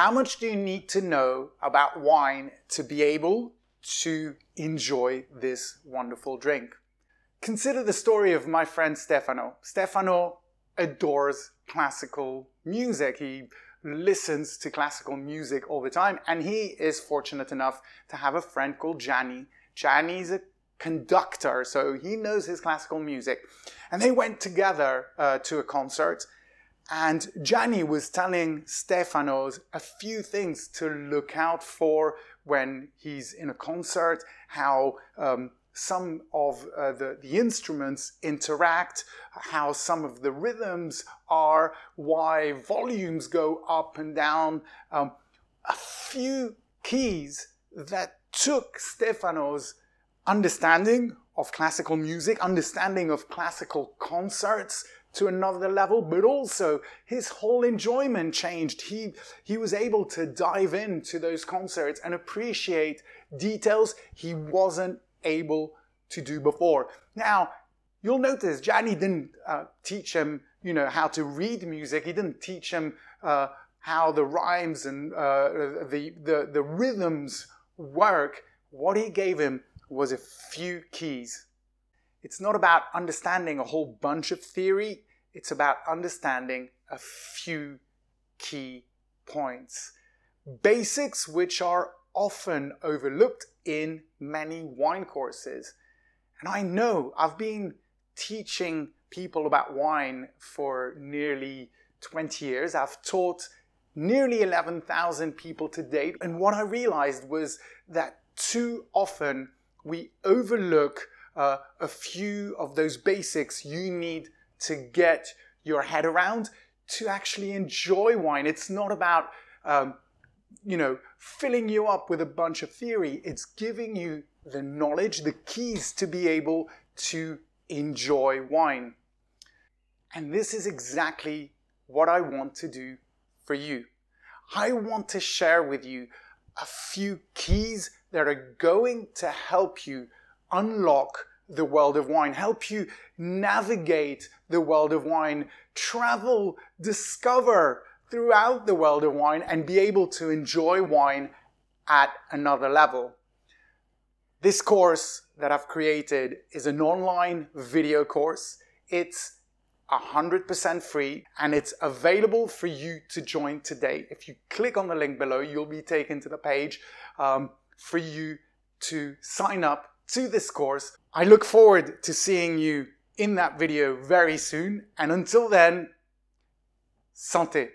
How much do you need to know about wine to be able to enjoy this wonderful drink? Consider the story of my friend Stefano. Stefano adores classical music. He listens to classical music all the time, and he is fortunate enough to have a friend called Gianni. Gianni's a conductor, so he knows his classical music. And they went together to a concert, and Gianni was telling Stefano a few things to look out for when he's in a concert, how some of the instruments interact, how some of the rhythms are, why volumes go up and down. A few keys that took Stefano's understanding of classical music, understanding of classical concerts to another level, but also his whole enjoyment changed. He was able to dive into those concerts and appreciate details he wasn't able to do before. Now, you'll notice Gianni didn't teach him, how to read music. He didn't teach him how the rhymes and the rhythms work. What he gave him was a few keys. It's not about understanding a whole bunch of theory. It's about understanding a few key points. Basics which are often overlooked in many wine courses. And I know I've been teaching people about wine for nearly 20 years. I've taught nearly 11,000 people to date. And what I realized was that too often we overlook a few of those basics you need to get your head around to actually enjoy wine. It's not about, filling you up with a bunch of theory. It's giving you the knowledge, the keys to be able to enjoy wine. And this is exactly what I want to do for you. I want to share with you a few keys that are going to help you unlock the world of wine, help you navigate the world of wine, travel, discover throughout the world of wine, and be able to enjoy wine at another level. This course that I've created is an online video course. It's 100% free, and it's available for you to join today. If you click on the link below, you'll be taken to the page for you to sign up to this course. I look forward to seeing you in that video very soon, and until then, santé.